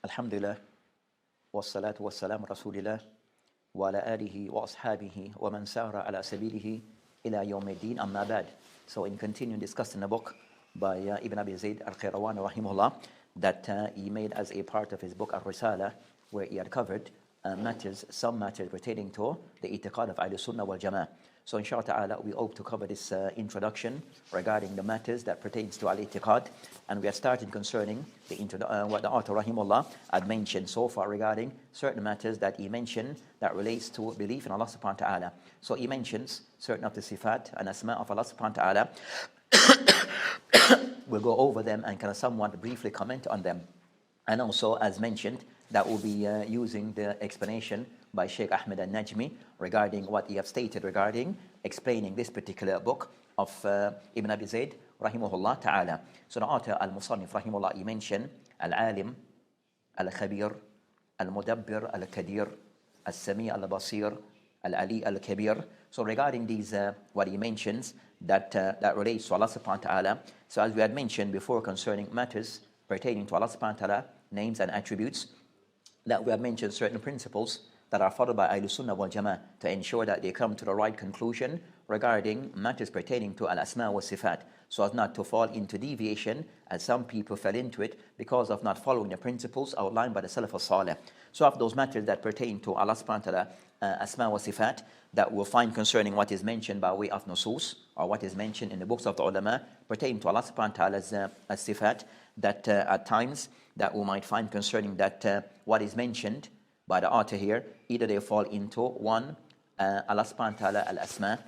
Alhamdulillah, wassalatu wassalamu rasulillah, wa ala alihi wa ashabihi wa man sara ala sabilihi ila yawmiddin, amma ba'd. So in continuing discussing the book by Ibn Abi Zayd Al-Qayrawani rahimahullah, that he made as a part of his book Al-Risalah, where he had covered some matters pertaining to the i'tiqad of Ahlus Sunnah Wal Jamaah. So inshallah ta'ala, we hope to cover this introduction regarding the matters that pertains to al-i'tiqad, and we are starting concerning what the author rahimahullah had mentioned so far regarding certain matters that he mentioned that relates to belief in Allah subhanahu wa ta'ala. So he mentions certain of the sifat and asma of Allah subhanahu wa ta'ala. We'll go over them and kind of somewhat briefly comment on them. And also, as mentioned, that will be using the explanation by Sheikh Ahmed al-Najmi regarding what he have stated regarding explaining this particular book of Ibn Abi Zayd rahimahullah ta'ala. So the author al-Musannif rahimahullah, he mentioned al-alim, al-khabir, al-mudabbir, al-kadir, al-sami, al-basir, al-ali, al-kabir. So regarding these, what he mentions that relates to Allah subhanahu wa ta'ala. So as we had mentioned before concerning matters pertaining to Allah subhanahu wa ta'ala, names and attributes, that we have mentioned certain principles that are followed by Ahlus Sunnah Wal Jamaah to ensure that they come to the right conclusion regarding matters pertaining to al-asma wa sifat, so as not to fall into deviation as some people fell into it because of not following the principles outlined by the Salaf al-Salih. So of those matters that pertain to Allah subhanahu wa ta'ala, asma wa sifat, that we'll find concerning what is mentioned by way of nusus, or what is mentioned in the books of the ulama pertaining to Allah subhanahu wa ta'ala's sifat, that at times that we might find concerning that what is mentioned by the author here, either they fall into one, Allah subhanahu wa ta'ala al-asma,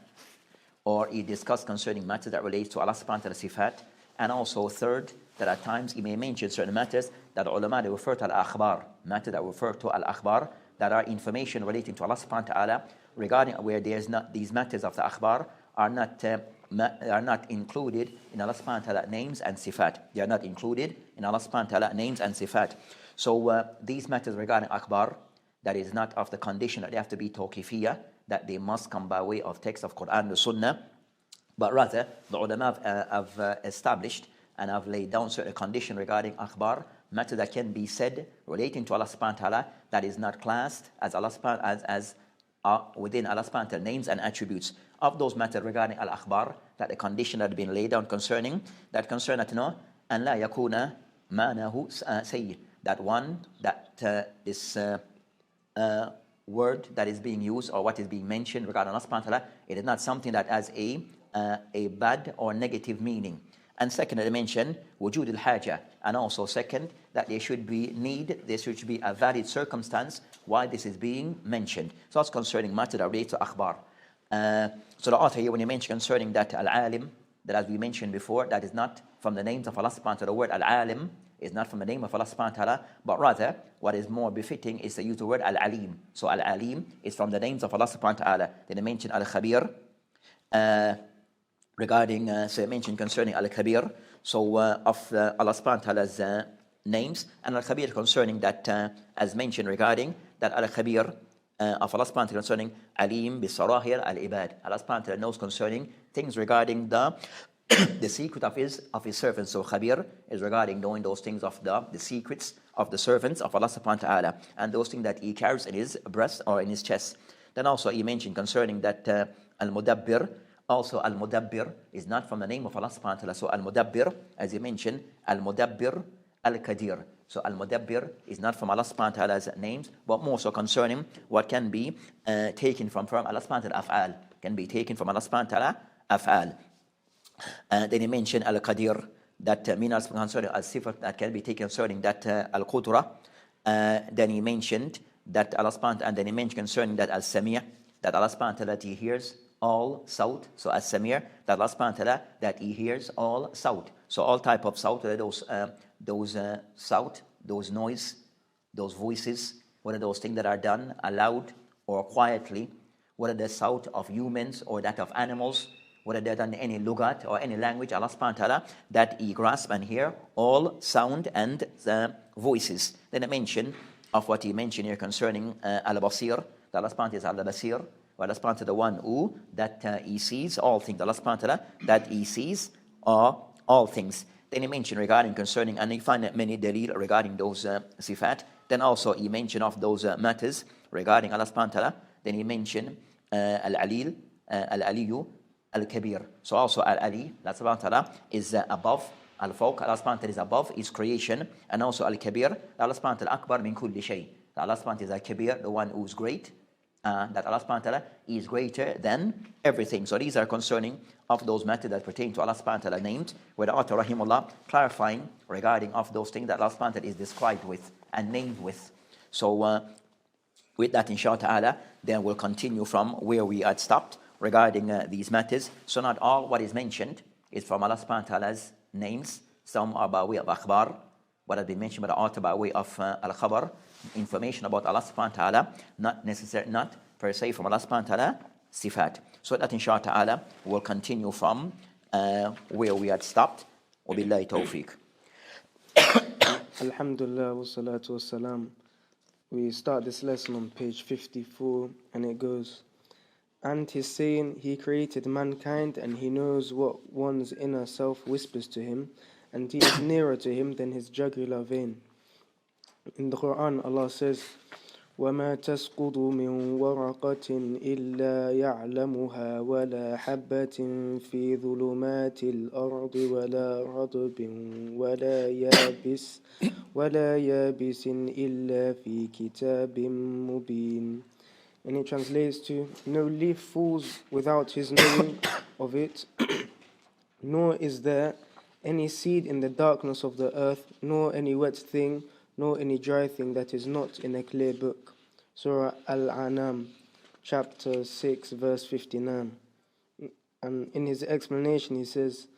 or he discussed concerning matters that relates to Allah subhanahu wa ta'ala sifat, and also third, that at times he may mention certain matters that ulama they refer to al-akhbar, matters that refer to al-akhbar, that are information relating to Allah subhanahu wa ta'ala, regarding where there's not, these matters of the akhbar are not included in Allah subhanahu wa ta'ala names and sifat. They are not included in Allah subhanahu wa ta'ala names and sifat. So these matters regarding akhbar, that is not of the condition that they have to be tawqifiyah, that they must come by way of text of Quran and Sunnah, but rather the ulama have established and have laid down certain condition regarding akhbar, matter that can be said relating to Allah subhanahu wa ta'ala, that is not classed as Allah subhanahu within Allah subhanahu wa ta'ala names and attributes. Of those matters regarding al-akhbar, that the condition that had been laid down concerning that concern that no, and la yakuna ma'nahu sayyid, that one that this word that is being used or what is being mentioned regarding Allah subhanahu wa ta'ala, it is not something that has a bad or negative meaning. And second, they mention wujud al-haja, and also second, that there should be need, there should be a valid circumstance why this is being mentioned. So that's concerning matter that relates to akhbar. So the author here, when he mentioned concerning that al-alim, that as we mentioned before, that is not from the names of Allah subhanahu wa ta'ala. The word al-alim is not from the name of Allah subhanahu wa ta'ala, but rather what is more befitting is to use the word al-alim. So al-alim is from the names of Allah subhanahu wa ta'ala. Then they mention al-khabir regarding, so they mentioned concerning al-khabir, so of Allah subhanahu wa ta'ala's names, and al-khabir concerning that, as mentioned regarding that al-khabir of Allah subhanahu wa ta'ala concerning alim bisarahir al-ibad. Allah subhanahu wa ta'ala knows concerning things regarding the secret of his servants. So khabir is regarding knowing those things of the secrets of the servants of Allah subhanahu wa ta'ala, and those things that he carries in his breast or in his chest. Then also he mentioned concerning that al-mudabbir, also al-mudabbir is not from the name of Allah subhanahu wa ta'ala. So al-mudabbir, as he mentioned, al-mudabbir al-kadir. So al-mudabbir is not from Allah subhanahu wa ta'ala's names, but more so concerning what can be taken from Allah subhanahu wa ta'ala af'al, can be taken from Allah subhanahu wa ta'ala af'al. Then he mentioned al-qadir, that means concerning al-sifat that can be taken concerning that al-qudra. Then he mentioned that Allah subhanahu wa ta'ala, and then he mentioned concerning that al-sami', that Allah subhanahu wa ta'ala he hears all sound. So as-sami', that Allah subhanahu wa ta'ala that he hears all sound. So all type of sound, those sound, those noise, those voices, whether those things that are done aloud or quietly, whether the sound of humans or that of animals, whether they're done in any lugat or any language, Allah subhanahu wa ta'ala, that he grasp and hear all sound and voices. Then I mention of what he mentioned here concerning al-basir, that Allah subhanahu wa ta'ala is al-basir, Allah subhanahu wa ta'ala the one who that he sees all things. Allah subhanahu wa ta'ala that he sees all things. Then he mentioned regarding concerning, and he find many dalil regarding those sifat. Then also he mentioned of those matters regarding Allah subhanahu wa ta'ala. Then he mentioned Al-Alil, Al-Aliyu, Al-Kabir. So also Al-Ali, Allah subhanahu wa ta'ala is above. Al-Fawq, Allah subhanahu wa ta'ala is above his creation. And also Al-Kabir, Allah subhanahu wa ta'ala Akbar min kulli shay. Allah subhanahu wa ta'ala is Al-Kabir, the one who is great. That Allah subhanahu wa ta'ala is greater than everything. So these are concerning of those matters that pertain to Allah subhanahu wa ta'ala named, where the author rahimullah clarifying regarding of those things that Allah subhanahu wa ta'ala is described with and named with. So with that inshallah ta'ala, then we'll continue from where we had stopped regarding these matters. So not all what is mentioned is from Allah subhanahu wa ta'ala's names. Some are by way of akhbar, what has been mentioned by the author by way of al-khabar, information about Allah subhanahu wa ta'ala, not per se from Allah subhanahu wa ta'ala sifat. So that inshallah ta'ala will continue from where we had stopped. Wabillahi tawfiq. Alhamdulillah wa salatu wa salam. We start this lesson on page 54 and it goes, and he's saying he created mankind and he knows what one's inner self whispers to him, and he is nearer to him than his jugular vein. In the Quran, Allah says, وَمَا تَسْقُطُ مِنْ وَرَقَةٍ إِلَّا يَعْلَمُهَا وَلَا حَبَّةٍ فِي ظُلُمَاتِ الْأَرْضِ وَلَا رَطْبٍ وَلَا يَابِسٍ إِلَّا فِي كِتَابٍ مُبِينٍ. And it translates to, no leaf falls without his knowing of it, nor is there any seed in the darkness of the earth, nor any wet thing, nor any dry thing that is not in a clear book. Surah Al-An'am, chapter 6, verse 59. And in his explanation he says,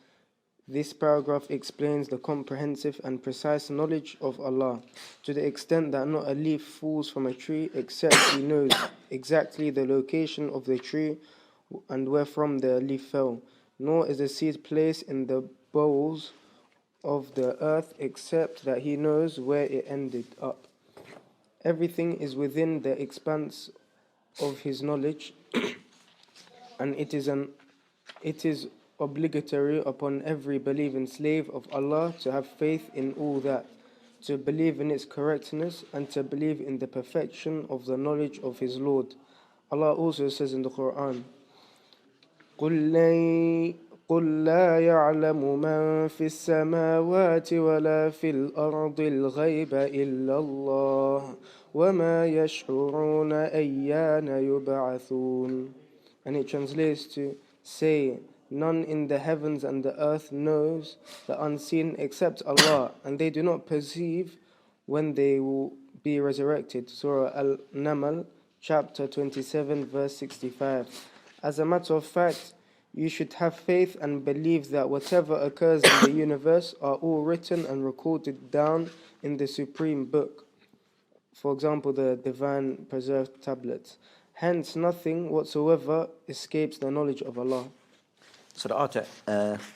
this paragraph explains the comprehensive and precise knowledge of Allah, to the extent that not a leaf falls from a tree except He knows exactly the location of the tree and where from the leaf fell, nor is the seed placed in the bowls of the earth except that He knows where it ended up. Everything is within the expanse of His knowledge, and it is obligatory upon every believing slave of Allah to have faith in all that, to believe in its correctness, and to believe in the perfection of the knowledge of His Lord. Allah also says in the Quran, قُلْ لَا يَعْلَمُ مَنْ فِي السَّمَاوَاتِ وَلَا فِي الْأَرْضِ الْغَيْبَ إِلَّا اللَّهُ وَمَا يَشْعُرُونَ أَيَّانَ يُبْعَثُونَ. And it translates to, say, none in the heavens and the earth knows the unseen except Allah, and they do not perceive when they will be resurrected. Surah Al-Naml, chapter 27, verse 65. As a matter of fact, you should have faith and believe that whatever occurs in the universe are all written and recorded down in the supreme book. For example, the divine preserved tablets. Hence, nothing whatsoever escapes the knowledge of Allah. So the author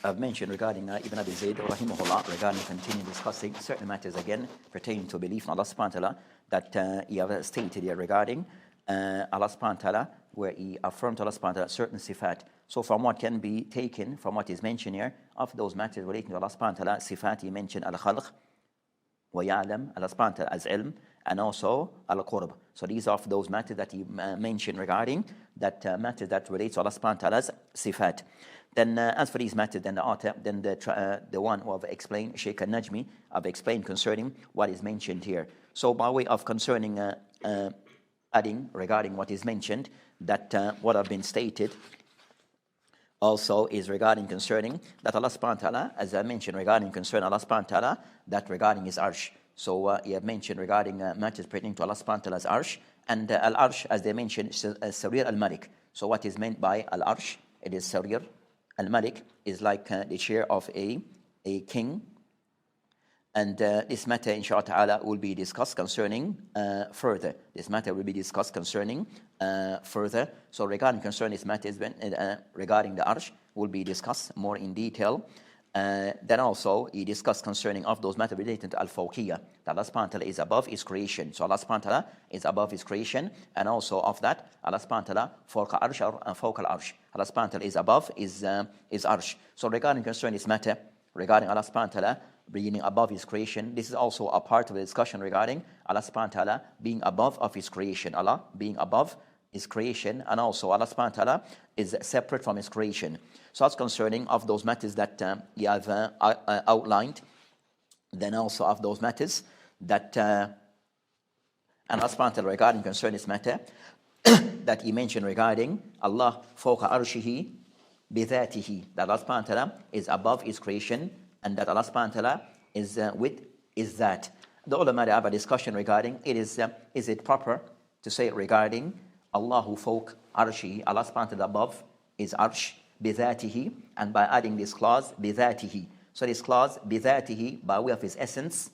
I've mentioned regarding Ibn Abi Zayd rahimahullah, regarding continuing discussing certain matters again pertaining to belief in Allah subhanahu wa ta'ala, that he have stated here regarding Allah subhanahu wa ta'ala, where he affirmed to Allah subhanahu wa ta'ala certain sifat. So from what can be taken from what is mentioned here of those matters relating to Allah subhanahu wa ta'ala sifat, he mentioned al-khalq wa ya'lam, Allah subhanahu wa ta'ala as ilm, and also al-qurb. So these are those matters that he mentioned regarding that matter that relates to Allah subhanahu wa ta'ala's sifat. Then as for these matters, then the author, then the one who have explained, Shaykh al-Najmi, have explained concerning what is mentioned here. So by way of concerning adding regarding what is mentioned, that what have been stated also is regarding concerning that Allah subhanahu wa ta'ala, as I mentioned regarding concerning Allah subhanahu wa ta'ala, that regarding his arsh. So he have mentioned regarding matters pertaining to Allah subhanahu wa ta'ala's arsh, and al-arsh, as they mentioned, Sarir al-Malik. So what is meant by al-arsh? It is Sarir al-Malik, is like the chair of a king. And this matter, inshallah ta'ala, will be discussed concerning further. This matter will be discussed concerning further. So regarding concerning this matter, regarding the arsh, will be discussed more in detail. Then also, he discussed concerning of those matters related to al-fawqiyah, that Allah subhanahu wa ta'ala is above his creation. So Allah subhanahu wa ta'ala is above his creation, and also of that, Allah subhanahu wa ta'ala fawqa arsh or fawqa al-arsh. Allah subhanahu wa ta'ala is above his arsh. So regarding concerning this matter, regarding Allah subhanahu wa ta'ala being above His creation. This is also a part of the discussion regarding Allah subhanahu wa ta'ala being above of His creation. Allah being above His creation, and also Allah subhanahu wa ta'ala is separate from His creation. So that's concerning of those matters that He have outlined. Then also of those matters that and Allah subhanahu wa ta'ala regarding concerning this matter that He mentioned regarding Allah fawqa arshihi bidhatihi, that Allah subhanahu wa ta'ala is above His creation, and that Allah subhanahu wa ta'ala is is that. The ulama have a discussion regarding is it proper to say regarding Allahu fawq arshihi, Allah subhanahu wa ta'ala above is arsh bidhatihi, and by adding this clause bidhatihi. So this clause bidhatihi, by way of His essence,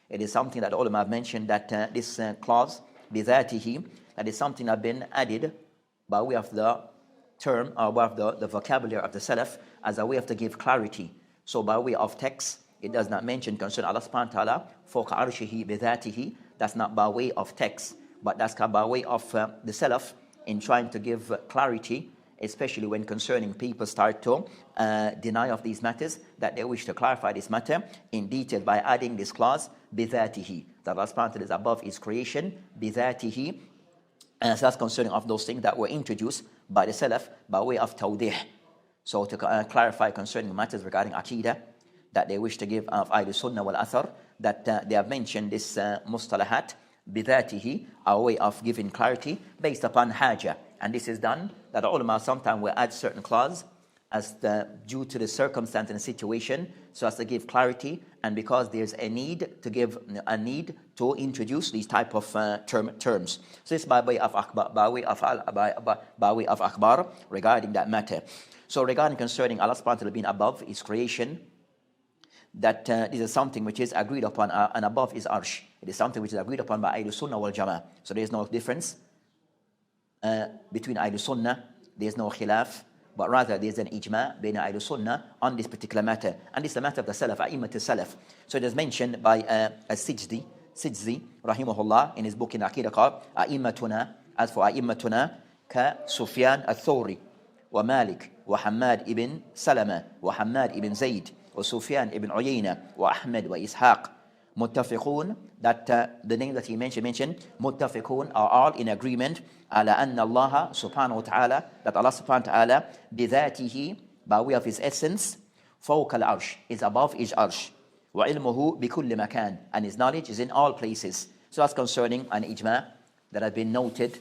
it is something that the ulama have mentioned that this clause bidhatihi, that is something that has been added by way of the term or by way of the vocabulary of the Salaf as a way of to give clarity. So by way of text, it does not mention concerning Allah subhanahu wa ta'ala fawqa arshihi bidhatihi. That's not by way of text, but that's by way of the Salaf in trying to give clarity, especially when concerning people start to deny of these matters, that they wish to clarify this matter in detail by adding this clause bidhatihi, that Allah subhanahu wa ta'ala is above His creation bidhatihi. And so that's concerning of those things that were introduced by the Salaf by way of tawdih. So to clarify concerning matters regarding Aqidah that they wish to give of Ahlus Sunnah Wal Athar, that they have mentioned this mustalahat bidhatihi, a way of giving clarity based upon haja. And this is done that the ulama sometimes will add certain clause as due to the circumstance and the situation, so as to give clarity, and because there's a need to introduce these type of terms. So it's by way of akhbar regarding that matter. So regarding concerning Allah subhanahu wa ta'ala being above His creation, that this is something which is agreed upon, and above is arsh. It is something which is agreed upon by Ahlus Sunnah Wal Jamaah. So there is no difference between Ahlus Sunnah. There is no khilaf, but rather there is an ijma' between Ahlus Sunnah on this particular matter. And this is the matter of the Salaf, A'immat al-Salaf. So it is mentioned by As-Sijzi, rahimahullah, in his book in Aqidah called A'immatuna. As for A'immatuna, ka Sufyan al-Thawri, wa Malik, wa Hammad ibn Salama, wa Hammad ibn Zayd, wa Sufyan ibn Uyayna, wa Ahmed, wa Ishaq. Muttafiqun, that the name that he mentioned, Muttafiqun are all in agreement, ala anna Allah subhanahu wa ta'ala, that Allah subhanahu wa ta'ala, bidhatihi, by way of His essence, fawqa al-arsh, is above His arsh, wa ilmuhu bi kulli makan, and His knowledge is in all places. So that's concerning an ijma' that has been noted,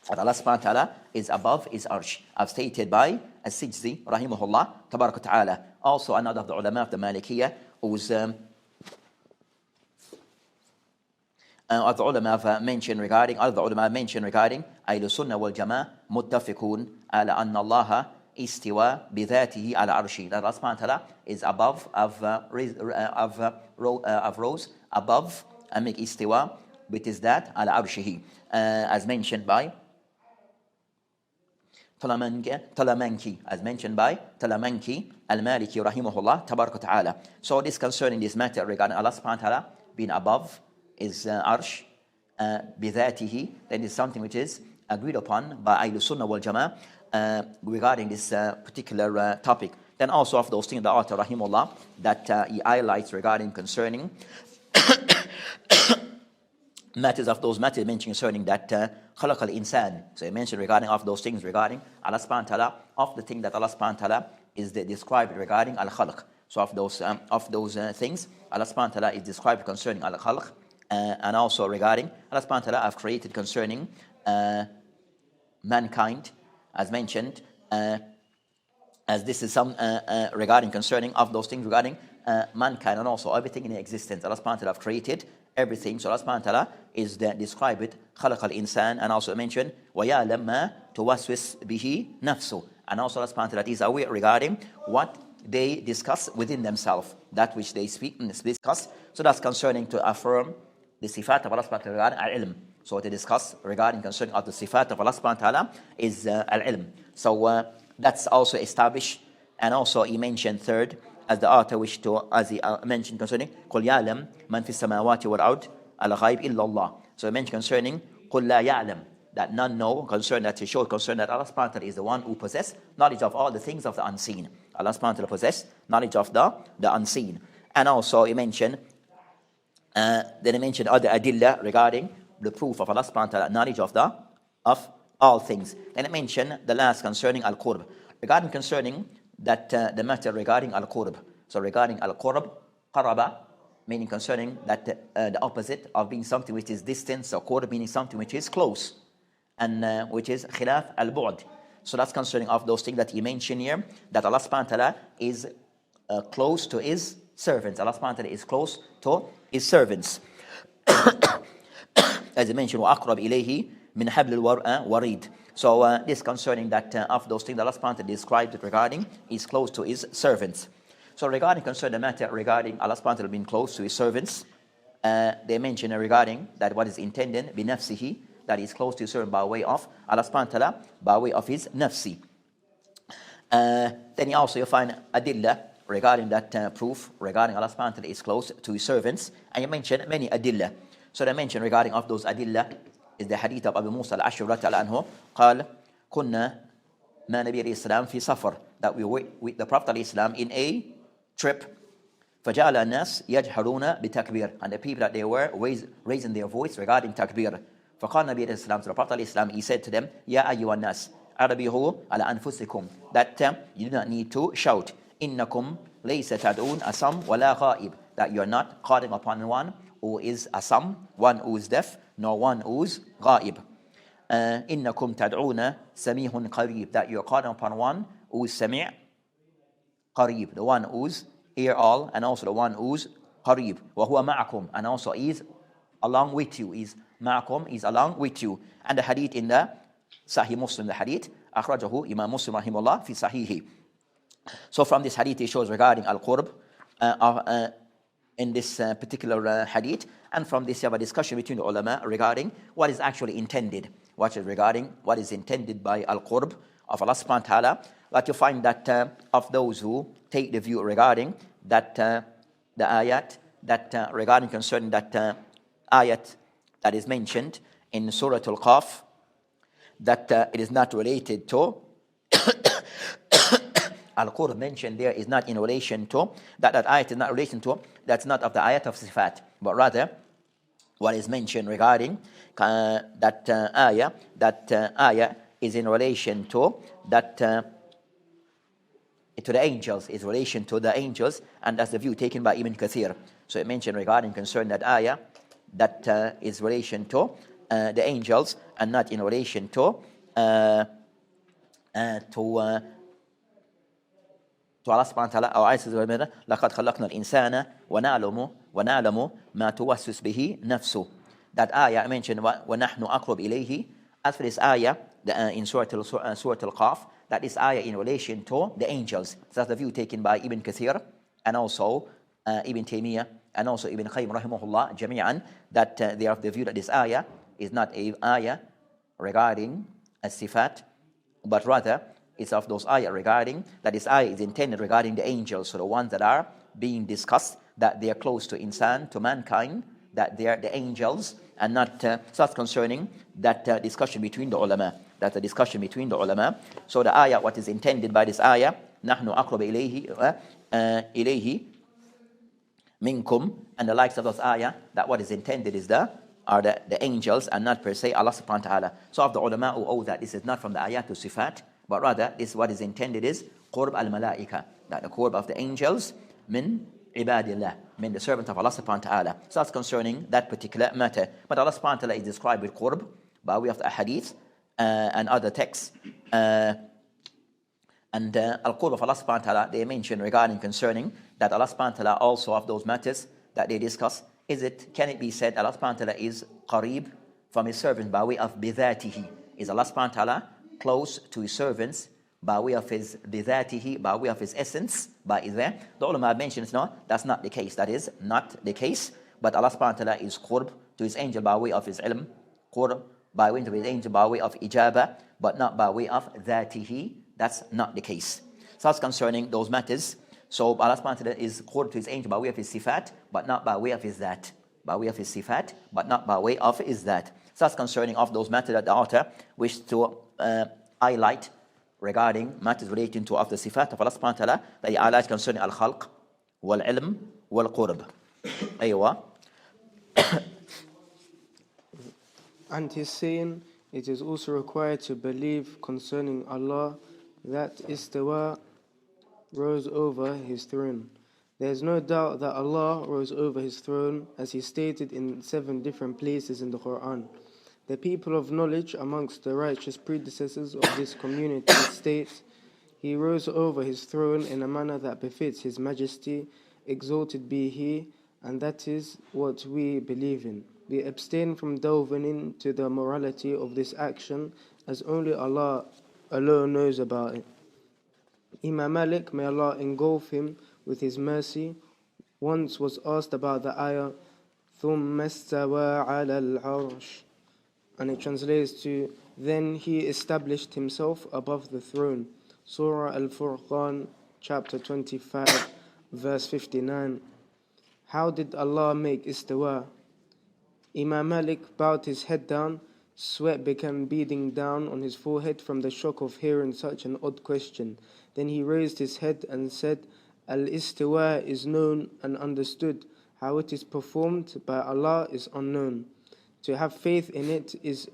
that Allah subhanahu wa ta'ala is above His arsh, as stated by As-Sijzi, rahimahullah, tabarak wa ta'ala. Also another of the ulama of the Malikiyah, who's other ulama have mentioned regarding Ahlus Sunnah Wal Jamaah, muttafiqun ala anna Allah istiwa bidhatihi ala arshi, that Allah subhanahu wa ta'ala is above rose above, and make istiwa with his that ala arshihi, as mentioned by Talamanki, al-Maliki rahimahullah tabarak wa ta'ala. So this concerning this matter regarding Allah subhanahu wa ta'ala being above is arsh bidhatihi, then is something which is agreed upon by Ahlus Sunnah Wal Jamaah regarding this particular topic. Then also of those things the author rahimahullah that he highlights regarding concerning matters of those matters mentioned concerning that khalaq al-insan. So he mentioned regarding of those things regarding Allah subhanahu wa ta'ala, of the thing that Allah subhanahu wa ta'ala is described regarding al-khalq. So of those things Allah subhanahu wa ta'ala is described concerning al-khalq, and also regarding Allah subhanahu wa ta'ala have created concerning mankind, as mentioned, as this is some regarding concerning of those things regarding mankind, and also everything in existence. Allah subhanahu wa ta'ala have created everything. So Allah subhanahu wa ta'ala is described with khalaq al-insan, and also mentioned وَيَعْلَمْ مَا تُوَسْوِسْ بِهِ نَفْسُ, and also Allah subhanahu wa ta'ala is aware regarding what they discuss within themselves, that which they speak and discuss. So that's concerning to affirm the sifat of Allah subhanahu wa ta'ala regarding al-ilm. So to discuss regarding concerning of the sifat of Allah subhanahu wa ta'ala is al-ilm. So that's also established. And also he mentioned third, as the author wished to, as he mentioned concerning قُلْ يَعْلَمْ مَنْ فِي السَّمَاوَاتِ وَالْأَرْضِ الْغَيْبِ إِلَّا اللَّهِ. So he mentioned concerning قُلْ لَا يَعْلَمْ, that none know, concern that he showed concern that Allah subhanahu wa ta'ala is the one who possesses knowledge of all the things of the unseen. Allah subhanahu wa ta'ala possess knowledge of the unseen. And also he mentioned, then he mentioned other adillah regarding the proof of Allah subhanahu wa ta'ala knowledge of all things. Then he mentioned the last concerning al-qurb. Regarding concerning that the matter regarding al-qurb. So regarding al-qurb, qaraba, meaning concerning that the opposite of being something which is distant, so qurb meaning something which is close, and which is khilaf al-bu'd. So that's concerning of those things that he mentioned here, that Allah subhanahu wa ta'ala is close to his servants. Allah subhanahu wa ta'ala is close to his servants. As he mentioned, وَأَقْرَبْ إِلَيْهِ مِنْ حَبْلِ الْوَرِيدِ. So this concerning that of those things that Allah subhanahu wa ta'ala described regarding is close to his servants. So regarding concerning the matter regarding Allah subhanahu wa ta'ala being close to his servants, they mention regarding that what is intended بِنَفْسِهِ, that is close to his servant by way of Allah subhanahu wa ta'ala, by way of his nafsi. Then you find adillah regarding that proof regarding Allah subhanahu wa ta'ala is close to his servants, and you mention many adillah. So they mention regarding of those adillah is the hadith of Abu Musa al-Ash'ari radhiyallahu anhu, قال كنا ما نبي الإسلام في سفر, that we were with the Prophet al-Islam in a trip. فجعل الناس يجهرون بتكبير, and the people that they were raising their voice regarding takbir. فقال نبي الإسلام, to the Prophet al-Islam, he said to them, يا أيها الناس أربيه على أنفسكم, that you do not need to shout. إنكم ليس تدعون أصم ولا غائب, that you are not calling upon one who is asam, one who is deaf, nor one who is ghaib. إنكم تدعون سميع قريب, that you are calling upon one who is سميع قريب, the one who's hear all, and also the one who's قريب. وهو معكم, and also is along with you, is معكم, is along with you. And the hadith in the Sahih Muslim, the hadith أخرجه Imam Muslim رحمه الله في صحيحه. So from this hadith it shows regarding al-qurb in this particular hadith, and from this you have a discussion between the ulama regarding what is actually intended, what is regarding what is intended by al-qurb of Allah subhanahu wa ta'ala. But you find that of those who take the view regarding that the ayat, that regarding concerning that ayat that is mentioned in Surah Al-Qaf, that it is not related to Al-Qurb mentioned there is not in relation to, that ayat is not relation to, that's not of the ayat of Sifat, but rather what is mentioned regarding that ayah is in relation to that to the angels, is relation to the angels, and that's the view taken by Ibn Kathir. So it mentioned regarding concern that ayah that is relation to the angels and not in relation to Allah subhanahu wa ta'ala. Our ayah says, لَقَدْ خَلَقْنَا الْإِنسَانَ وَنَعْلَمُ مَا تُوَسْوِسُ بِهِ نَفْسُهُ. That ayah mentioned وَنَحْنُ أَقْرَبْ إِلَيْهِ. As for this ayah in Surah Al-Qaf, that is ayah in relation to the angels. So that's the view taken by Ibn Kathir and also Ibn Taymiyyah and also Ibn Qayyim rahimahullah jami'an, that they are of the view that this ayah is not a ayah regarding as-sifat, but rather it's of those ayah regarding that this ayah is intended regarding the angels, so the ones that are being discussed, that they are close to insan, to mankind, that they are the angels, and not such concerning that discussion between the ulama. That's a discussion between the ulama. So the ayah, what is intended by this ayah, نحن أقرب إليه منكم, and the likes of those ayah, that what is intended is the angels and not per se Allah subhanahu wa ta'ala. So of the ulama who owe that this is not from the ayat to sifat, but rather this what is intended is qurb al-malaika, that the qurb of the angels min ibadillah, min the servant of Allah subhanahu wa ta'ala. So that's concerning that particular matter. But Allah subhanahu wa ta'ala is described with qurb by way of the hadith and other texts. And al-qurb of Allah subhanahu wa ta'ala, they mention regarding concerning that Allah subhanahu wa ta'ala also of those matters that they discuss, can it be said Allah subhanahu wa ta'ala is qareeb from his servants by way of bidhatihi? Is Allah subhanahu wa ta'ala close to his servants by way of his bidhatihi, by way of his essence, by his there? The ulama mentions no, that's not the case. That is not the case. But Allah subhanahu wa ta'ala is qurb to his angel by way of his ilm, qurb by way of his angel by way of ijaba, but not by way of dhatihi. That's not the case. So that's concerning those matters. So Allah subhanahu wa ta'ala is qurb to his angel by way of his sifat, but not by way of his dhat. By way of his sifat, but not by way of his dhat. So that's concerning of those matters that the author wished to highlight regarding matters relating to of the sifat of Allah subhanahu wa ta'ala that he highlights concerning al-khalq, wal-ilm, wal-qurb. Aywa. And he's saying it is also required to believe concerning Allah that istawa rose over his throne. There is no doubt that Allah rose over his throne, as he stated in 7 different places in the Quran. The people of knowledge amongst the righteous predecessors of this community state, he rose over his throne in a manner that befits his majesty, exalted be he, and that is what we believe in. We abstain from delving into the morality of this action, as only Allah alone knows about it. Imam Malik, may Allah engulf him with his mercy, once was asked about the ayah ثُمَّ اسْتَوَى عَلَى الْعَرْشِ, and it translates to, then he established himself above the throne. Surah Al-Furqan, chapter 25, verse 59. How did Allah make istawa? Imam Malik bowed his head down. Sweat began beading down on his forehead from the shock of hearing such an odd question. Then he raised his head and said, Al-istiwa is known and understood. How it is performed by Allah is unknown. To have faith in it is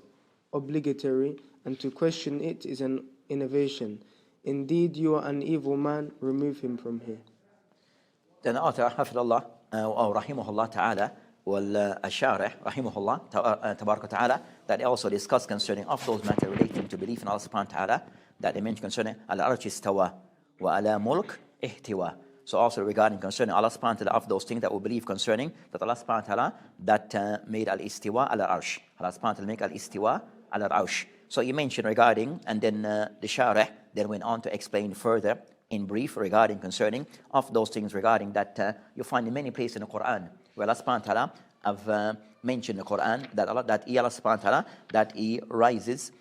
obligatory, and to question it is an innovation. Indeed, you are an evil man. Remove him from here. Then the author, Hafidullah, or Rahimahullah Ta'ala, والشارح رحمه الله تبارك وتعالى, that they also discuss concerning of those matters relating to belief in Allah subhanahu wa ta'ala, that they mention concerning al-arsh istawa wa ala mulk ihtiwa. So also regarding concerning Allah subhanahu wa ta'ala, of those things that we believe concerning that Allah subhanahu wa ta'ala that made al-istiwa al-arsh. Allah subhanahu wa ta'ala make al-istiwa al-arsh. So he mentioned regarding, and then the sharih then went on to explain further in brief regarding concerning of those things regarding that you find in many places in the Quran, where Allah subhanahu wa ta'ala have mentioned in the Quran that Allah subhanahu wa ta'ala that he rises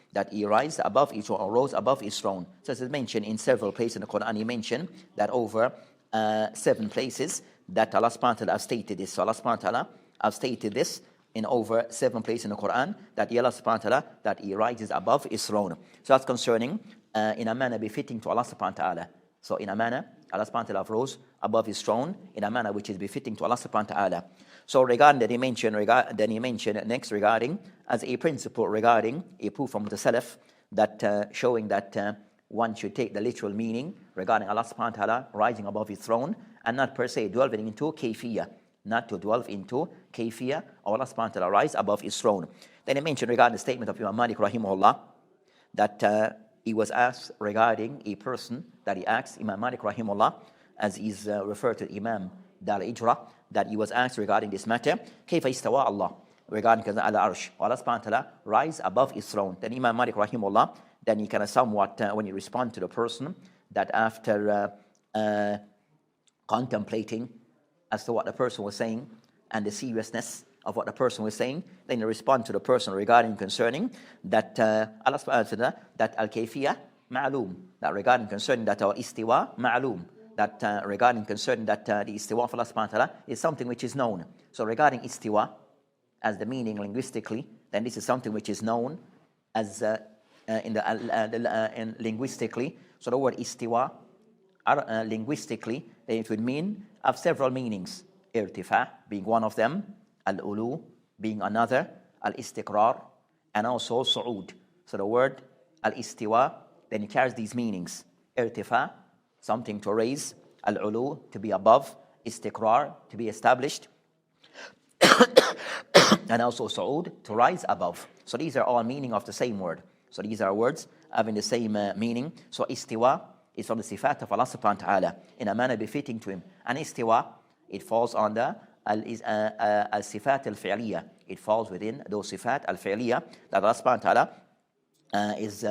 above each or rose above his throne. So it's mentioned in several places in the Quran. He mentioned that over 7 places that Allah subhanahu wa ta'ala have stated this. So Allah subhanahu wa ta'ala have stated this in over 7 places in the Quran, that Allah subhanahu wa ta'ala that he rises above his throne. So that's concerning in a manner befitting to Allah subhanahu wa ta'ala. So in a manner, Allah subhanahu wa ta'ala rose above his throne in a manner which is befitting to Allah subhanahu wa ta'ala. So regarding that he mentioned next regarding as a principle regarding a proof from the Salaf that showing that one should take the literal meaning regarding Allah subhanahu wa ta'ala rising above his throne and not per se delving into kayfiyah, not to delve into kayfiyah or Allah subhanahu wa ta'ala rise above his throne. Then he mentioned regarding the statement of Imam Malik rahimahullah that he was asked regarding a person that he asked Imam Malik rahimahullah, as is referred to Imam Al-Ijra, that he was asked regarding this matter, كيف استوى Allah, regarding على العرش, Allah subhanahu wa ta'ala rise above his throne. Then Imam Malik rahimahullah, then he kind of somewhat, when he respond to the person, that after contemplating as to what the person was saying and the seriousness of what the person was saying, then he respond to the person regarding concerning that Allah subhanahu wa ta'ala that al-kayfiyah ma'loom, that regarding concerning that our istiwa ma'loom, that regarding concerning that the istiwa of Allah subhanahu wa ta'ala is something which is known. So regarding istiwa as the meaning linguistically, then this is something which is known as in linguistically. So the word istiwa linguistically, then it would mean of several meanings. Irtifa being one of them, al-ulu being another, al-istiqrar, and also su'ud. So the word al-istiwa, then it carries these meanings. Irtifa, something to raise, al-ulu, to be above, istiqrar, to be established, and also su'ud, to rise above. So these are all meaning of the same word. So these are words having the same meaning. So istiwa is from the sifat of Allah subhanahu wa ta'ala in a manner befitting to him. And istiwa, it falls under al-sifat al-fi'liya. It falls within those sifat al-fi'liya that Allah subhanahu wa ta'ala is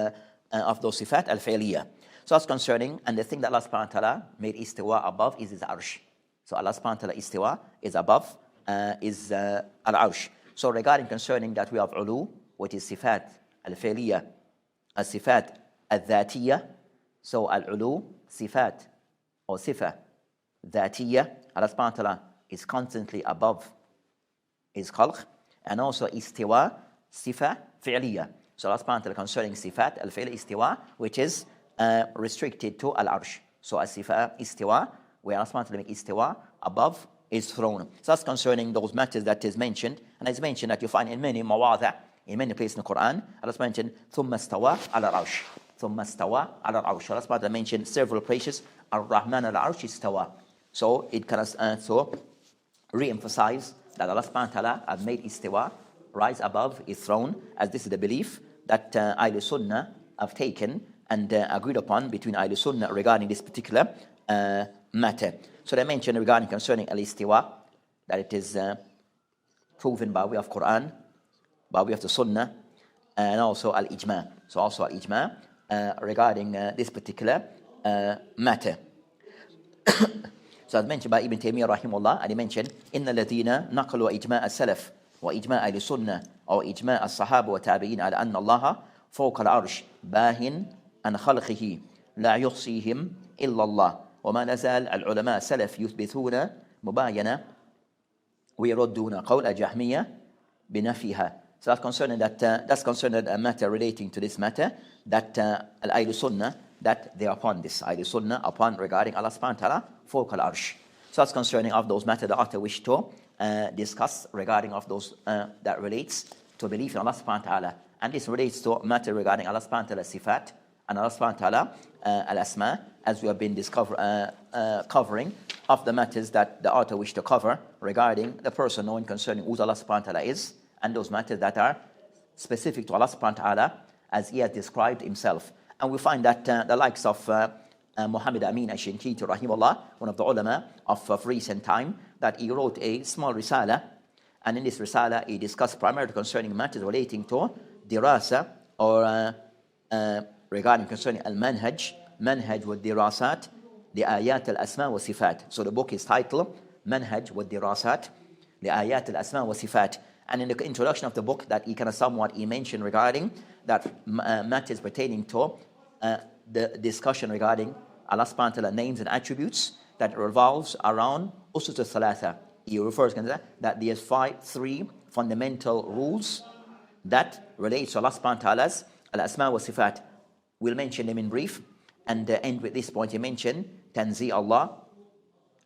of those sifat al-fi'liya. So that's concerning, and the thing that Allah subhanahu wa ta'ala made istiwa above is his arsh. So Allah subhanahu wa ta'ala istiwa is above is al-arsh. So regarding concerning that we have ulu, which is sifat al-fi'liya, al-sifat al-dhatiyya. So al-ulu, sifat or sifa dhatiyya, Allah subhanahu wa ta'ala is constantly above his khalq, and also istiwa, sifa fi'liya. So Allah subhanahu wa ta'ala concerning sifat al-fi'l istiwa, which is restricted to al-arsh. So as-sifa, istiwa, where Allah subhanahu wa ta'ala make istiwa, above is throne. So that's concerning those matters that is mentioned. And it's mentioned that you find in many mawada', in many places in the Quran, Allah mentioned, ثُمَّ اسْتَوَى عَلَى الْعَرْشِ ثُمَّ اسْتَوَى عَلَى الْعَرْشِ. Allah subhanahu wa ta'ala mentioned several places, Ar-Rahman al-Arsh istawa. So it can re-emphasize that Allah subhanahu wa ta'ala has made istiwa rise above his throne, as this is the belief that Ahlus Sunnah have taken and agreed upon between Ahlus Sunnah regarding this particular matter. So they mentioned regarding concerning al-istiwa that it is proven by way of Quran, by way of the Sunnah, and also al-ijma. So also al-ijma regarding this particular matter. So as mentioned by Ibn Taymiyyah rahimahullah, and he mentioned, إِنَّ الَّذِينَ نَقَلُوا إِجْمَاءَ السَّلَفِ وإجماع أهل السنة أو إجماع الصحابة والتابعين على أن الله فوق العرش باهٍ عن خلقه لا يحصيهم إلا الله وما نزال العلماء السلف يثبتون مباينة ويردون قول الجهمية بنفيها. So that's concerning a matter relating to this matter that Ahlus Sunnah that they are upon this Ahlus Sunnah upon regarding Allah subhanahu wa ta'ala فوق العرش. So that's concerning of those matters the author wished to discuss regarding of those that relates to belief in Allah subhanahu wa ta'ala. And this relates to matter regarding Allah subhanahu wa ta'ala sifat and Allah subhanahu wa ta'ala al-asma, as we have been covering of the matters that the author wished to cover regarding the person knowing concerning who Allah subhanahu wa ta'ala is, and those matters that are specific to Allah subhanahu wa ta'ala as he has described himself. And we find that the likes of Muhammad Amin al-Shinkiti rahimahullah, one of the ulama of recent time, that he wrote a small risala, and in this risala he discussed primarily concerning matters relating to dirasa or regarding concerning al-manhaj wa dirasat li ayat al-asma wa sifat. So the book is titled Manhaj wa dirasat li ayat al-asma wa sifat. And in the introduction of the book that he mentioned regarding that matters pertaining to the discussion regarding Allah subhanahu wa ta'ala names and attributes that revolves around usus al-thalatha. He refers to that there's three fundamental rules that relate to Allah subhanahu wa ta'ala's al-asma wa sifat. We'll mention them in brief and end with this point. He mentioned tanzi Allah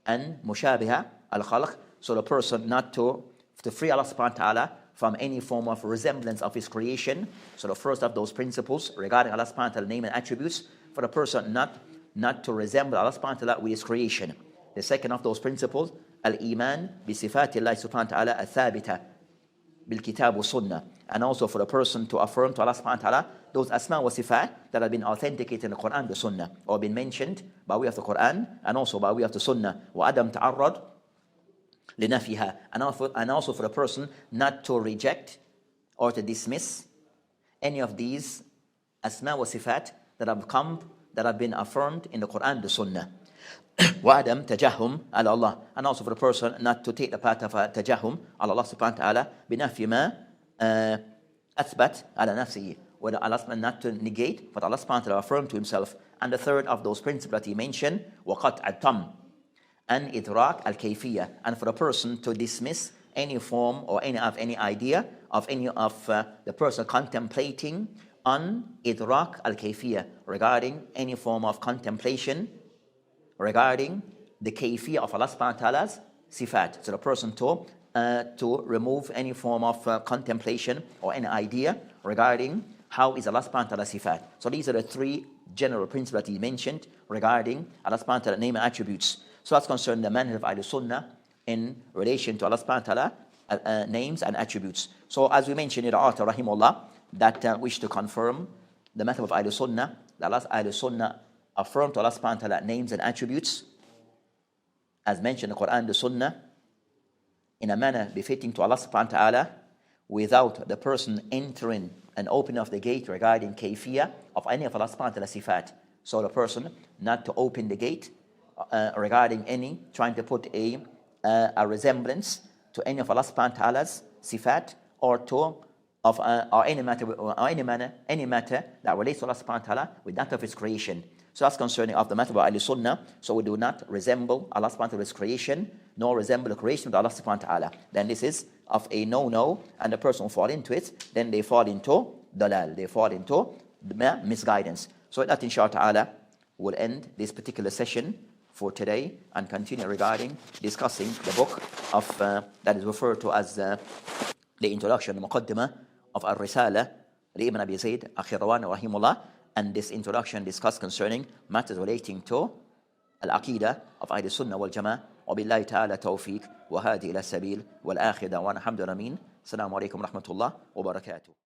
and mushabiha al-khalq. So the person not to free Allah subhanahu wa ta'ala from any form of resemblance of his creation. So the first of those principles regarding Allah subhanahu wa ta'ala name and attributes, for the person not to resemble Allah subhanahu wa ta'ala with his creation. The second of those principles, al-iman bi sifatillahi subhanahu wa ta'ala al-thabita bil kitab wa sunnah. And also for the person to affirm to Allah subhanahu wa ta'ala those asma wa sifat that have been authenticated in the Quran, the sunnah, or been mentioned by way of the Quran and also by way of the sunnah. Wa adam ta'arrad لنفيها. And also for the person not to reject or to dismiss any of these asma wa sifat that have been affirmed in the Quran, the Sunnah. وعدم تجهم على الله. And also for the person not to take the path of تجهم على الله سبحانه وتعالى بنفي ما أثبت على نفسه. Whether Allah not to negate what Allah subhanahu wa ta'ala affirmed to himself. And the third of those principles that he mentioned, وقطع التم and idrak al-kayfiyah, and for a person to dismiss any form or any idea of the person contemplating on idrak al-kayfiyah, regarding any form of contemplation regarding the kayfiyah of Allah subhanahu wa ta'ala's sifat. So the person to remove any form of contemplation or any idea regarding how is Allah subhanahu wa ta'ala sifat. So these are the three general principles that he mentioned regarding Allah subhanahu wa ta'ala name and attributes. So that's concerning the manhaj of Ahlus Sunnah in relation to Allah subhanahu wa ta'ala names and attributes. So as we mentioned in the author rahimahullah that wish to confirm the method of Ahlus Sunnah, that Ahlus Sunnah affirm to Allah subhanahu wa ta'ala names and attributes as mentioned in the Quran, the Sunnah, in a manner befitting to Allah subhanahu wa ta'ala, without the person entering and opening of the gate regarding kayfiyah of any of Allah subhanahu wa ta'ala sifat. So the person not to open the gate regarding any trying to put a resemblance to any of Allah subhanahu wa ta'ala's sifat or any matter that relates to Allah subhanahu wa ta'ala with that of his creation. So that's concerning of the matter of Ahlus Sunnah. So we do not resemble Allah subhanahu wa ta'ala's creation, nor resemble the creation of Allah subhanahu wa ta'ala. Then this is of a no, and the person will fall into it, then they fall into dalal, they fall into misguidance. So that inshallah ta'ala will end this particular session for today and continue regarding discussing the book of that is referred to as the introduction, the Muqaddimah of Al-Risalah, Ibn Abi Zayd Al-Qayrawani rahimullah, and this introduction discussed concerning matters relating to Al-Aqidah of Ahlus Sunnah Wal Jamaah. وبالله تعالى توفيق وهذه إلى السبيل والآخر دعوانا الحمد لله. السلام عليكم ورحمة الله وبركاته.